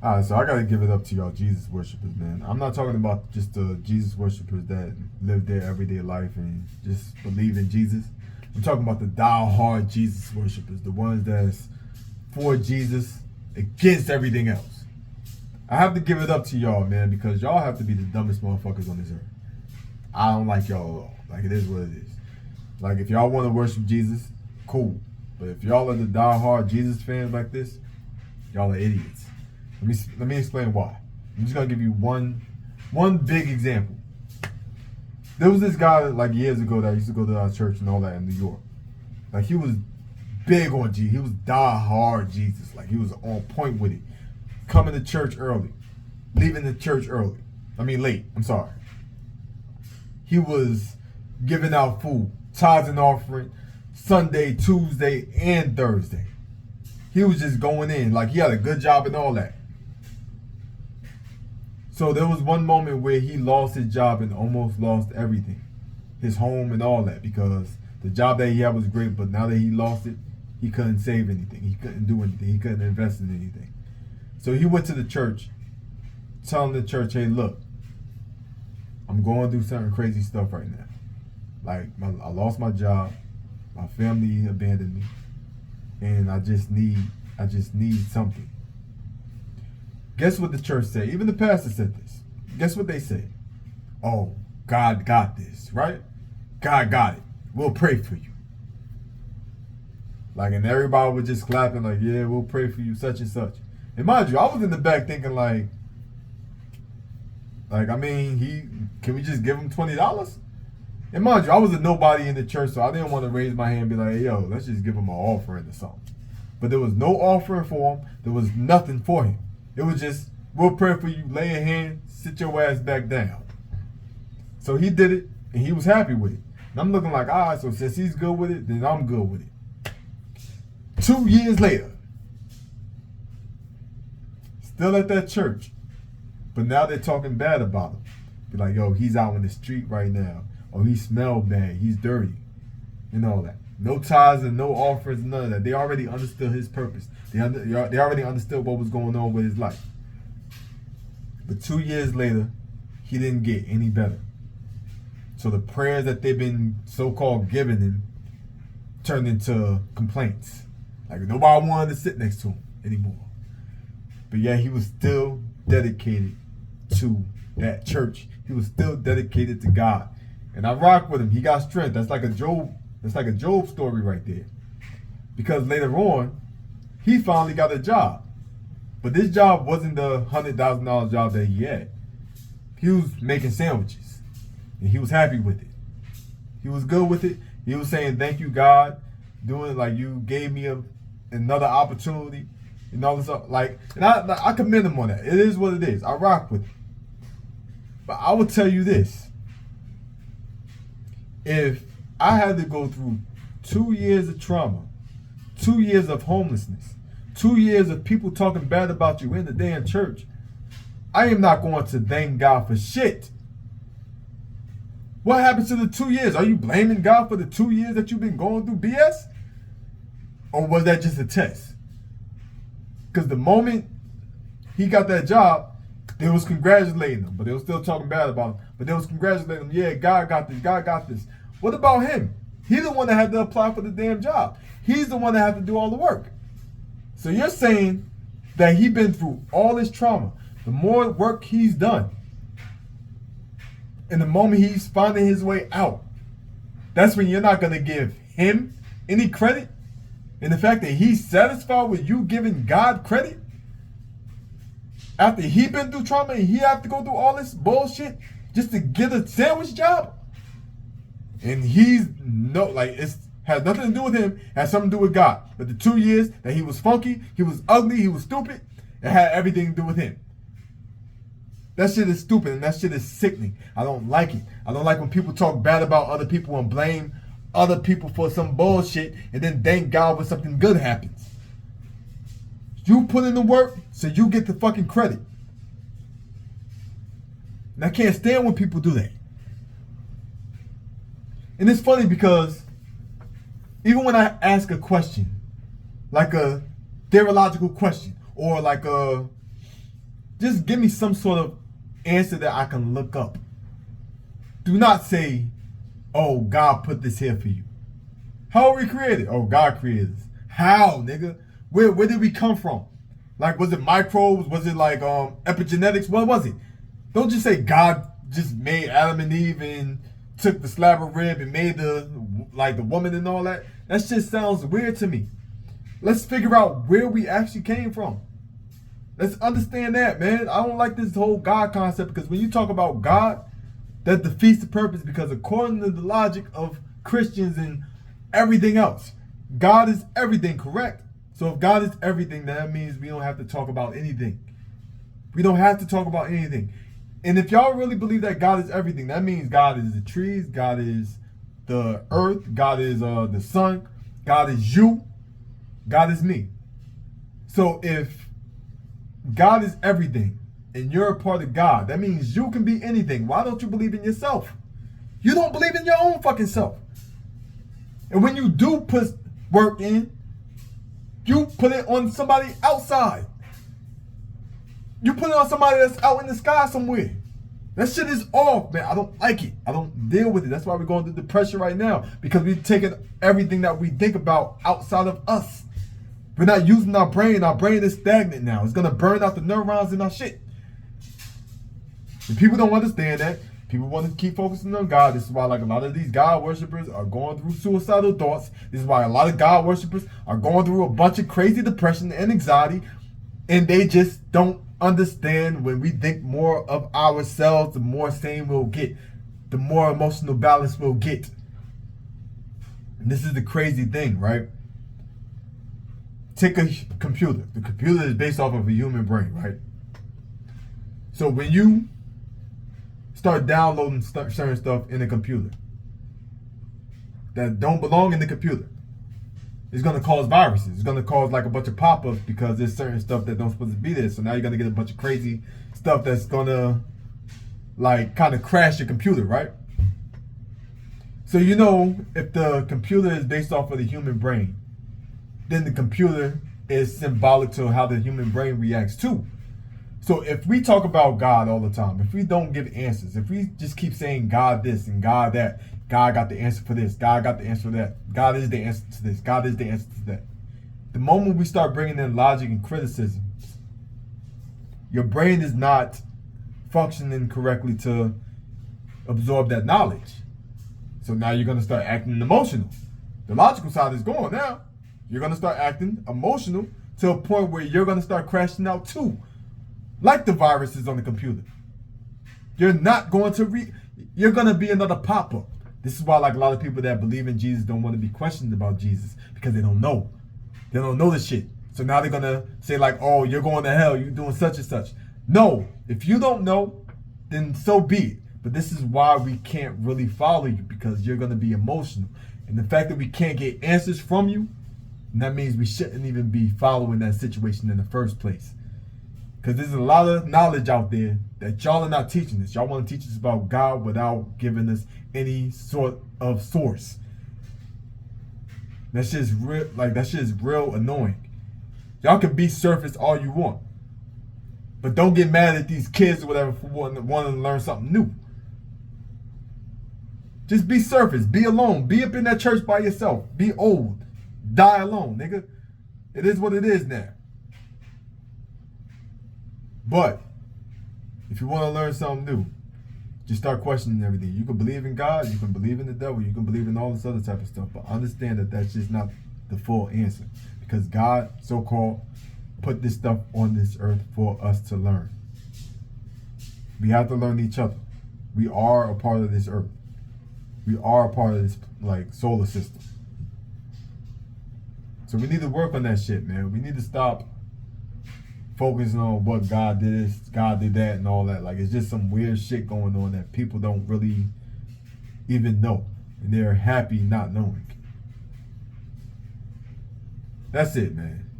All right, so I gotta give it up to y'all Jesus worshipers, man. I'm not talking about just the Jesus worshipers that live their everyday life and just believe in Jesus. I'm talking about the die-hard Jesus worshipers, the ones that's for Jesus against everything else. I have to give it up to y'all, man, because y'all have to be the dumbest motherfuckers on this earth. I don't like y'all at all. Like, it is what it is. Like, if y'all want to worship Jesus, cool. But if y'all are the die-hard Jesus fans like this, y'all are idiots. Let me explain why. I'm just gonna give you one big example. There was this guy like years ago that used to go to our church and all that in New York. Like, he was big on Jesus. He was die-hard Jesus. Like, he was on point with it. Coming to church early, leaving the church early. I mean late. I'm sorry. He was giving out food, tithes and offering, Sunday, Tuesday, and Thursday. He was just going in. Like, he had a good job and all that. So there was one moment where he lost his job and almost lost everything. His home and all that, because the job that he had was great, but now that he lost it, he couldn't save anything. He couldn't do anything. He couldn't invest in anything. So he went to the church, telling the church, hey, look, I'm going through certain crazy stuff right now. Like, I lost my job, my family abandoned me, and I just need something. Guess what the church said? Even the pastor said this. Guess what they said? Oh, God got this, right? God got it. We'll pray for you. Like, and everybody was just clapping like, yeah, we'll pray for you, such and such. And mind you, I was in the back thinking like, I mean, can we just give him $20? And mind you, I was a nobody in the church, so I didn't want to raise my hand and be like, hey, yo, let's just give him an offering or something. But there was no offering for him. There was nothing for him. It was just, we'll pray for you, lay a hand, sit your ass back down. So he did it, and he was happy with it. And I'm looking like, all right, so since he's good with it, then I'm good with it. 2 years later, still at that church, but now they're talking bad about him. Be like, yo, he's out in the street right now. Or he smelled bad, he's dirty, and all that. No tithes and no offerings, none of that. They already understood his purpose. They already understood what was going on with his life. But 2 years later, he didn't get any better. So the prayers that they've been so-called giving him turned into complaints. Like, nobody wanted to sit next to him anymore. But yeah, he was still dedicated to that church. He was still dedicated to God. And I rock with him. He got strength. That's like a Job story right there. Because later on, he finally got a job. But this job wasn't the $100,000 job that he had. He was making sandwiches. And he was happy with it. He was good with it. He was saying, thank you, God. Doing like, you gave me another opportunity. And all this stuff. Like, and I commend him on that. It is what it is. I rock with it. But I will tell you this. If I had to go through 2 years of trauma, 2 years of homelessness, 2 years of people talking bad about you in the damn church, I am not going to thank God for shit. What happened to the 2 years? Are you blaming God for the 2 years that you've been going through BS? Or was that just a test? Because the moment he got that job, they was congratulating him, but they was still talking bad about him. But they was congratulating him. Yeah, God got this. God got this. What about him? He's the one that had to apply for the damn job. He's the one that had to do all the work. So you're saying that he's been through all this trauma. The more work he's done, and the moment he's finding his way out, that's when you're not going to give him any credit? And the fact that he's satisfied with you giving God credit? After he been through trauma and he have to go through all this bullshit just to get a sandwich job? And he's it has nothing to do with him, it has something to do with God. But the 2 years that he was funky, he was ugly, he was stupid, it had everything to do with him. That shit is stupid and that shit is sickening. I don't like it. I don't like when people talk bad about other people and blame other people for some bullshit and then thank God when something good happens. You put in the work, so you get the fucking credit. And I can't stand when people do that. And it's funny because even when I ask a question, like a theological question, or like a Just give me some sort of answer that I can look up. Do not say, oh, God put this here for you. How are we created? Oh, God created us. How, nigga? Where did we come from? Like, was it microbes? Was it like epigenetics? What was it? Don't just say God just made Adam and Eve and took the slab of rib and made the woman and all that. That shit sounds weird to me. Let's figure out where we actually came from. Let's understand that, man. I don't like this whole God concept, because when you talk about God, that defeats the purpose, because according to the logic of Christians and everything else, God is everything, correct? So if God is everything, then that means we don't have to talk about anything. We don't have to talk about anything. And if y'all really believe that God is everything, that means God is the trees, God is the earth, God is the sun, God is you, God is me. So if God is everything and you're a part of God, that means you can be anything. Why don't you believe in yourself? You don't believe in your own fucking self. And when you do put work in, you put it on somebody outside. You put it on somebody that's out in the sky somewhere. That shit is off, man. I don't like it. I don't deal with it. That's why we're going through depression right now, because we've taken everything that we think about outside of us. We're not using our brain. Our brain is stagnant now. It's going to burn out the neurons in our shit. And people don't understand that. People want to keep focusing on God. This is why, like, a lot of these God worshippers are going through suicidal thoughts. This is why a lot of God worshippers are going through a bunch of crazy depression and anxiety, and they just don't understand. When we think more of ourselves, the more sane we'll get, the more emotional balance we'll get. And this is the crazy thing, right? Take a computer. The computer is based off of a human brain, right? So when you start downloading certain stuff in the computer that don't belong in the computer, it's going to cause viruses. It's going to cause like a bunch of pop-ups, because there's certain stuff that don't supposed to be there. So now you're going to get a bunch of crazy stuff that's going to like kind of crash your computer, right? So you know, if the computer is based off of the human brain, then the computer is symbolic to how the human brain reacts too. So if we talk about God all the time, if we don't give answers, if we just keep saying God this and God that, God got the answer for this, God got the answer for that, God is the answer to this, God is the answer to that. The moment we start bringing in logic and criticism, your brain is not functioning correctly to absorb that knowledge. So now you're going to start acting emotional. The logical side is gone now. You're going to start acting emotional to a point where you're going to start crashing out too. Like the viruses on the computer. You're not going to you're going to be another pop-up. This is why, like, a lot of people that believe in Jesus don't want to be questioned about Jesus, because they don't know. They don't know the shit. So now they're going to say like, oh, you're going to hell, you're doing such and such. No, if you don't know, then so be it. But this is why we can't really follow you, because you're going to be emotional. And the fact that we can't get answers from you, that means we shouldn't even be following that situation in the first place. Because there's a lot of knowledge out there that y'all are not teaching us. Y'all want to teach us about God without giving us any sort of source. That shit's real. Like, that shit is real annoying. Y'all can be surface all you want, but don't get mad at these kids or whatever for wanting to learn something new. Just be surface. Be alone. Be up in that church by yourself. Be old. Die alone, nigga. It is what it is now. But if you want to learn something new, just start questioning everything. You can believe in God, you can believe in the devil, you can believe in all this other type of stuff, but understand that that's just not the full answer, because God, so-called, put this stuff on this earth for us to learn. We have to learn each other. We are a part of this earth. We are a part of this, like, solar system. So we need to work on that shit, man. We need to stop focusing on what God did this, God did that, and all that. Like, it's just some weird shit going on that people don't really even know, and they're happy not knowing. That's it, man.